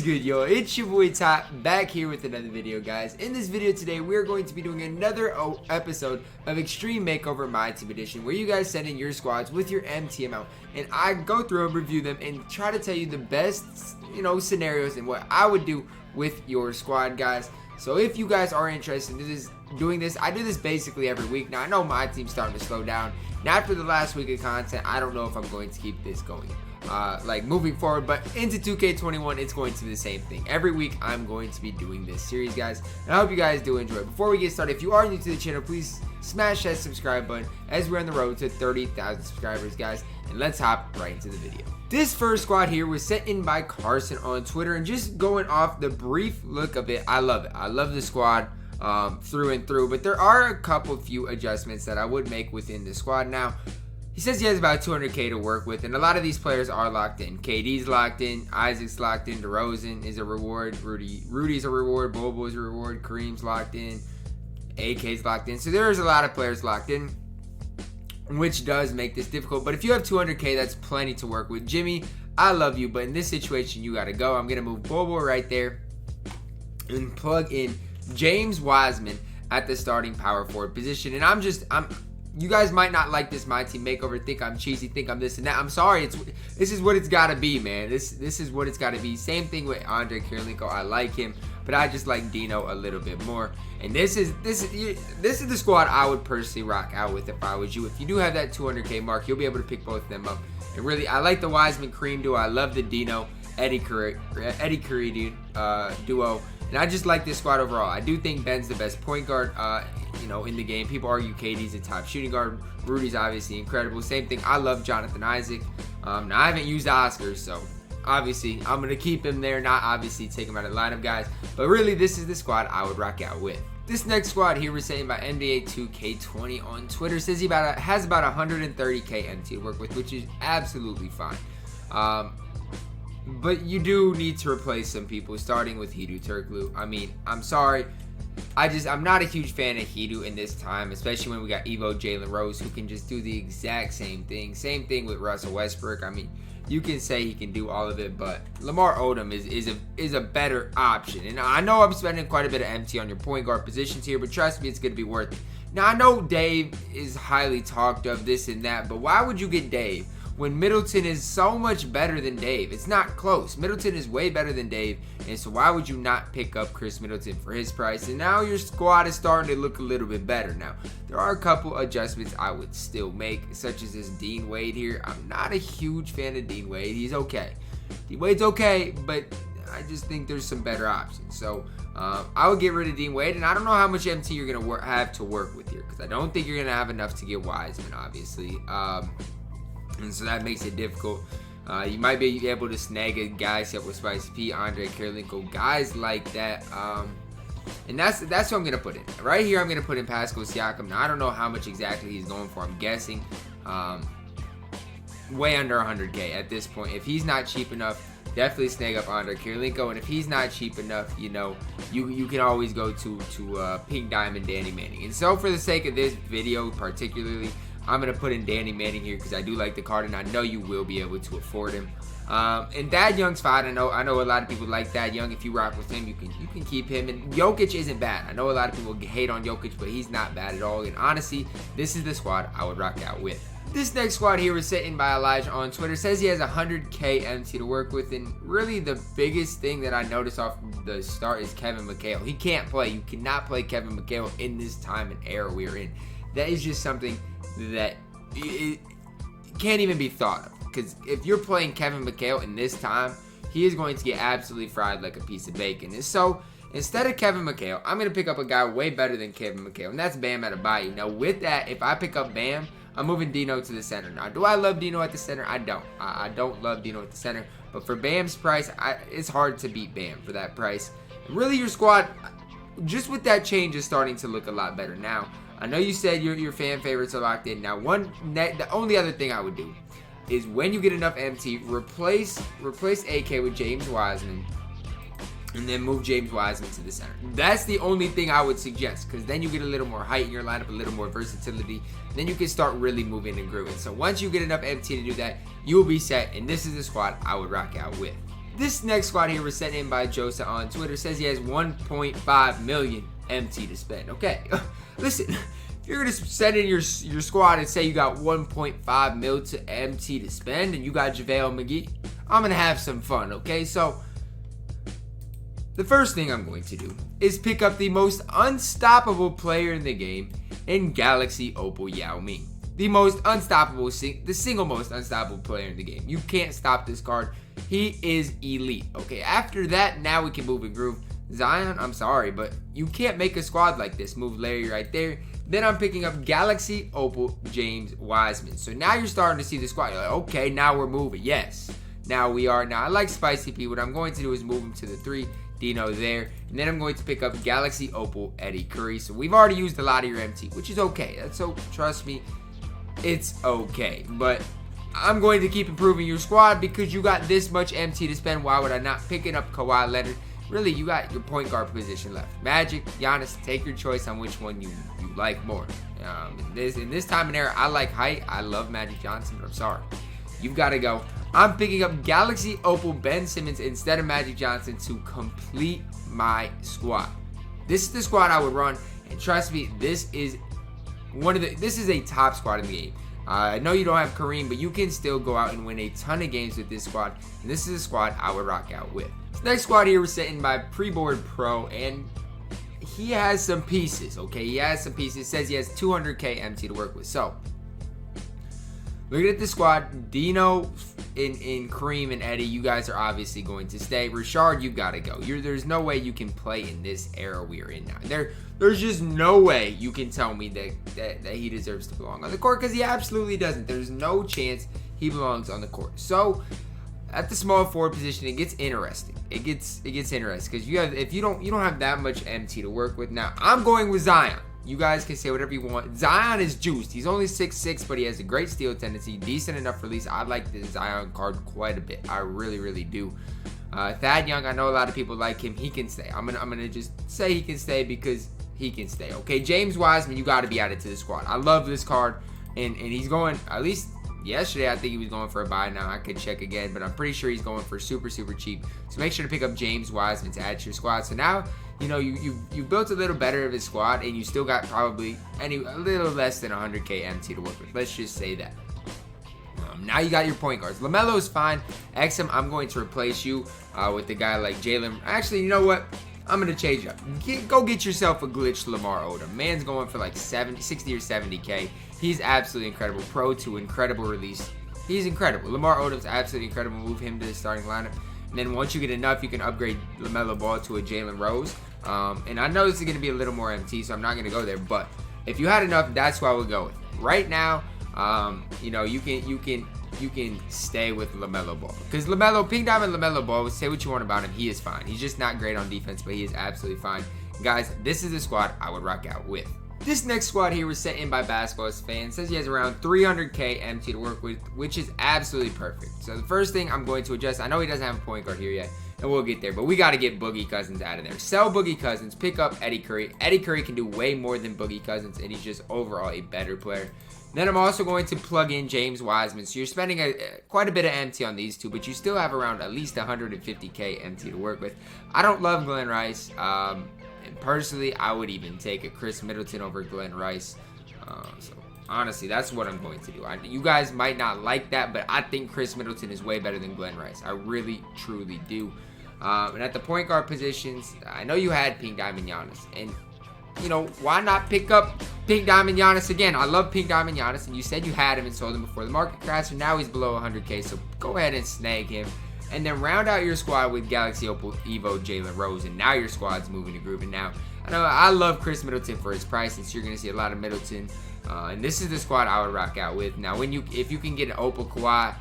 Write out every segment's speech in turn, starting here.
good, yo? It's your boy Ty, back here with another video, guys. In this video today, we're going to be doing another episode of Extreme Makeover Myteam Edition, where you guys send in your squads with your MT amount, and I go through and review them and try to tell you the best, scenarios and what I would do with your squad, guys. So if you guys are interested in doing this, I do this basically every week. Now, I know my team's starting to slow down, and after the last week of content, I don't know if I'm going to keep this going. Moving forward, but into 2K21 it's going to be the same thing. Every week I'm going to be doing this series, guys, and I hope you guys do enjoy it. Before we get started, if you are new to the channel, please smash that subscribe button as we're on the road to 30,000 subscribers, guys, and let's hop right into the video. This first squad here was sent in by Carson on Twitter, and just going off the brief look of it, I love it. I love the squad through and through, but there are a few adjustments that I would make within the squad. Now, he says he has about 200k to work with, and a lot of these players are locked in. KD's locked in, Isaac's locked in, DeRozan is a reward, Rudy's a reward, Bobo's a reward, Kareem's locked in, AK's locked in. So there's a lot of players locked in, which does make this difficult. But if you have 200k, that's plenty to work with. Jimmy, I love you, but in this situation, you got to go. I'm going to move Bobo right there and plug in James Wiseman at the starting power forward position. And you guys might not like this My Team makeover, think I'm cheesy, think I'm this and that. I'm sorry, this is what it's got to be, man. This is what it's got to be. Same thing with Andre Kirilenko. I like him, but I just like Dino a little bit more. And this is the squad I would personally rock out with if I was you. If you do have that 200k mark, you'll be able to pick both of them up. And really, I like the Wiseman Kareem duo. I love the Dino Eddie Curry duo. And I just like this squad overall. I do think Ben's the best point guard, in the game. People argue KD's a top shooting guard. Rudy's obviously incredible. Same thing. I love Jonathan Isaac. Now, I haven't used Oscar, so obviously I'm going to keep him there. Not obviously take him out of the lineup, guys. But really, this is the squad I would rock out with. This next squad here was saying by NBA 2K20 on Twitter. Says he has about 130k MT to work with, which is absolutely fine. But you do need to replace some people, starting with Hedo Turkoglu. I mean, I'm sorry. I'm not a huge fan of Hedo in this time, especially when we got Evo Jalen Rose, who can just do the exact same thing. Same thing with Russell Westbrook. I mean, you can say he can do all of it, but Lamar Odom is a better option. And I know I'm spending quite a bit of MT on your point guard positions here, but trust me, it's going to be worth it. Now, I know Dave is highly talked of, this and that, but why would you get Dave when Middleton is so much better than Dave? It's not close. Middleton is way better than Dave, and so why would you not pick up Chris Middleton for his price? And now your squad is starting to look a little bit better. Now, there are a couple adjustments I would still make, such as this Dean Wade here. I'm not a huge fan of Dean Wade. He's okay. Dean Wade's okay, but I just think there's some better options. So I would get rid of Dean Wade, and I don't know how much MT you're going to have to work with here, because I don't think you're going to have enough to get Wiseman, obviously. And so that makes it difficult. You might be able to snag a guy except with Spicy P, Andre Kirilenko, guys like that. And that's what I'm going to put in. Right here, I'm going to put in Pascal Siakam. Now, I don't know how much exactly he's going for. I'm guessing way under 100k at this point. If he's not cheap enough, definitely snag up Andre Kirilenko. And if he's not cheap enough, you can always go to Pink Diamond Danny Manning. And so for the sake of this video particularly, I'm going to put in Danny Manning here because I do like the card, and I know you will be able to afford him. And Thad Young's fine. I know a lot of people like Thad Young. If you rock with him, you can keep him. And Jokic isn't bad. I know a lot of people hate on Jokic, but he's not bad at all. And honestly, this is the squad I would rock out with. This next squad here was sent in by Elijah on Twitter. Says he has 100k MT to work with, and really the biggest thing that I noticed off the start is Kevin McHale. He can't play. You cannot play Kevin McHale in this time and era we're in. That is just something that it can't even be thought of, because if you're playing Kevin McHale in this time, he is going to get absolutely fried like a piece of bacon. And so instead of Kevin McHale, I'm going to pick up a guy way better than Kevin McHale, and that's Bam Adebayo. Now with that, if I pick up Bam, I'm moving Dino to the center. Now, do I love Dino at the center? I don't. I don't love Dino at the center, but for Bam's price, it's hard to beat Bam for that price. And really, your squad, just with that change, is starting to look a lot better. Now, I know you said your fan favorites are locked in. Now, the only other thing I would do is when you get enough MT, replace AK with James Wiseman, and then move James Wiseman to the center. That's the only thing I would suggest, because then you get a little more height in your lineup, a little more versatility. Then you can start really moving and grooving. So once you get enough MT to do that, you will be set, and this is the squad I would rock out with. This next squad here was sent in by Joseph on Twitter. Says he has 1.5 million MT to spend. Okay, listen, if you're gonna send in your squad and say you got 1.5 mil to MT to spend and you got JaVale McGee, I'm gonna have some fun. Okay, so the first thing I'm going to do is pick up the most unstoppable player in the game in Galaxy Opal Yao Ming. The most unstoppable, the single most unstoppable player in the game. You can't stop this card. He is elite. Okay, after that, now we can move and groove. Zion, I'm sorry, but you can't make a squad like this. Move Larry right there. Then I'm picking up Galaxy Opal James Wiseman. So now you're starting to see the squad. You're like, okay, now we're moving. Yes, now we are. Now I like Spicy P. What I'm going to do is move him to the 3. Dino there. And then I'm going to pick up Galaxy Opal Eddie Curry. So we've already used a lot of your MT, which is okay. That's so, trust me, it's okay. But I'm going to keep improving your squad because you got this much MT to spend. Why would I not? Picking up Kawhi Leonard. Really, you got your point guard position left. Magic, Giannis, take your choice on which one you like more. In this time and era, I like height. I love Magic Johnson, but I'm sorry. You've got to go. I'm picking up Galaxy Opal Ben Simmons instead of Magic Johnson to complete my squad. This is the squad I would run, and trust me, this is a top squad in the game. I know you don't have Kareem, but you can still go out and win a ton of games with this squad, and this is a squad I would rock out with. This next squad here was sent in by Preboard Pro, and he has some pieces, okay? He has some pieces. It says he has 200k MT to work with. So, looking at the squad, Dino, in Kareem and Eddie, you guys are obviously going to stay. Rashard, you got to go. There's no way you can play in this era we are in now. There's just no way you can tell me that he deserves to belong on the court, because he absolutely doesn't. There's no chance he belongs on the court. So at the small forward position, it gets interesting. It gets interesting because if you don't have that much MT to work with. Now I'm going with Zion. You guys can say whatever you want. Zion is juiced. He's only 6'6", but he has a great steal tendency, decent enough release. I like the Zion card quite a bit. I really, really do. Thad Young, I know a lot of people like him. He can stay. I'm gonna just say he can stay because he can stay. Okay, James Wiseman, you got to be added to the squad. I love this card, and he's going, at least yesterday, I think he was going for a buy. Now I could check again, but I'm pretty sure he's going for super, super cheap. So make sure to pick up James Wiseman to add to your squad. So now, you know, you built a little better of his squad, and you still got probably a little less than 100k MT to work with. Let's just say that. Now you got your point guards. LaMelo is fine. XM, I'm going to replace you with a guy like Jalen. Actually, you know what? I'm going to change up. Go get yourself a glitched Lamar Odom. Man's going for like 60 or 70k. He's absolutely incredible. Pro to incredible release. He's incredible. Lamar Odom's absolutely incredible. Move him to the starting lineup. And then once you get enough, you can upgrade LaMelo Ball to a Jalen Rose. And I know this is going to be a little more MT, so I'm not going to go there. But if you had enough, that's what I would go with. Right now, you know, you can stay with LaMelo Ball. Because Pink Diamond LaMelo Ball, say what you want about him, he is fine. He's just not great on defense, but he is absolutely fine. Guys, this is the squad I would rock out with. This next squad here was sent in by Basketball Fan. It says he has around 300k MT to work with, which is absolutely perfect. So the first thing I'm going to adjust, I know he doesn't have a point guard here yet, and we'll get there, but we got to get Boogie Cousins out of there. Sell Boogie Cousins, pick up Eddie Curry. Eddie Curry can do way more than Boogie Cousins, and he's just overall a better player. Then I'm also going to plug in James Wiseman. So you're spending quite a bit of MT on these two, but you still have around at least 150k MT to work with. I don't love Glenn Rice. And personally, I would even take a Chris Middleton over Glenn Rice. So honestly, that's what I'm going to do. You guys might not like that, but I think Chris Middleton is way better than Glenn Rice. I really, truly do. And at the point guard positions, I know you had Pink Diamond Giannis, and you know, why not pick up Pink Diamond Giannis again? I love Pink Diamond Giannis, and you said you had him and sold him before the market crashed, and now he's below 100k, so go ahead and snag him. And then round out your squad with Galaxy Opal Evo Jalen Rose, and now your squad's moving to groove. And now, I know I love Chris Middleton for his price, and so you're going to see a lot of Middleton. And this is the squad I would rock out with. Now, if you can get an Opal Kawhi,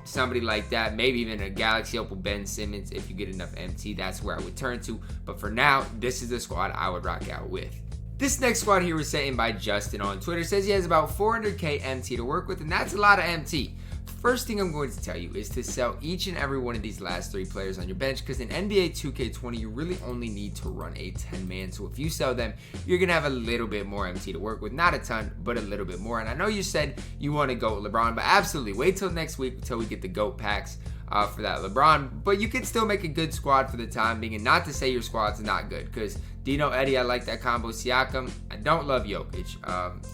somebody like that, maybe even a Galaxy Opal Ben Simmons, if you get enough MT, that's where I would turn to. But for now, this is the squad I would rock out with. This next squad here was sent in by Justin on Twitter. Says he has about 400k MT to work with, and that's a lot of MT. First thing I'm going to tell you is to sell each and every one of these last 3 players on your bench, because in NBA 2K20 you really only need to run a 10-man. So if you sell them, you're going to have a little bit more MT to work with. Not a ton, but a little bit more. And I know you said you want to go LeBron, but absolutely wait till next week until we get the GOAT packs. for that LeBron. But you can still make a good squad for the time being, and not to say your squad's not good, because Dino, Eddie, I like that combo. Siakam, I don't love Jokic,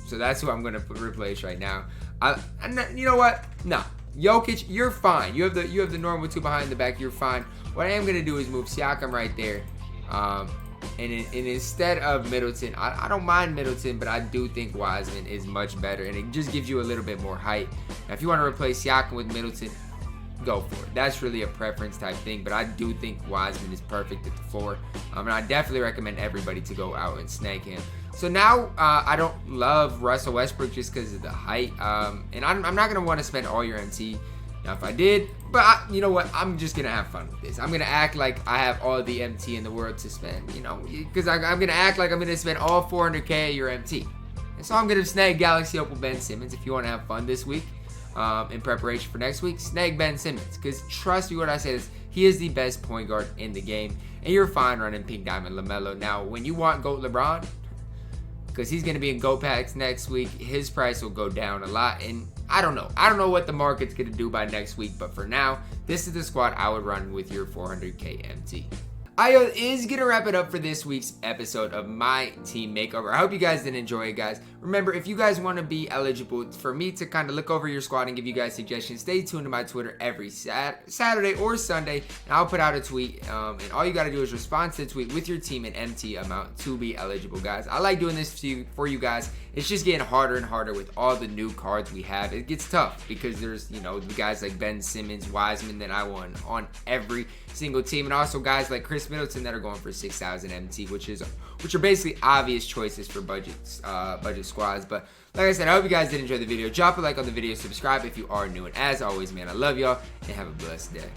so that's who I'm going to replace right now. You know what? No. Jokic, you're fine. You have the normal 2 behind the back. You're fine. What I am going to do is move Siakam right there. And instead of Middleton, I don't mind Middleton, but I do think Wiseman is much better. And it just gives you a little bit more height. Now, if you want to replace Siakam with Middleton, go for it. That's really a preference type thing. But I do think Wiseman is perfect at the 4. And I definitely recommend everybody to go out and snag him. So now I don't love Russell Westbrook just because of the height. And I'm not going to want to spend all your MT. Now, if I did, but you know what? I'm just going to have fun with this. I'm going to act like I have all the MT in the world to spend, you know, because I'm going to act like I'm going to spend all 400K of your MT. And so I'm going to snag Galaxy Opal Ben Simmons if you want to have fun this week in preparation for next week. Snag Ben Simmons, because trust me when I say this, he is the best point guard in the game. And you're fine running Pink Diamond LaMelo. Now, when you want GOAT LeBron, because he's going to be in GOAT packs next week, his price will go down a lot. And I don't know what the market's going to do by next week, but for now, this is the squad I would run with your 400K MT. Is going to wrap it up for this week's episode of my team makeover. I hope you guys did enjoy it, guys. Remember, if you guys want to be eligible for me to kind of look over your squad and give you guys suggestions, stay tuned to my Twitter every Saturday or Sunday, and I'll put out a tweet, and all you got to do is respond to the tweet with your team and MT amount to be eligible, guys. I like doing this for you guys. It's just getting harder and harder with all the new cards we have. It gets tough because there's, you know, the guys like Ben Simmons, Wiseman that I want on every single team, and also guys like Chris Middleton that are going for 6,000 MT, which are basically obvious choices for budget squads. But like I said, I hope you guys did enjoy the video. Drop a like on the video, subscribe if you are new, and as always, man, I love y'all and have a blessed day.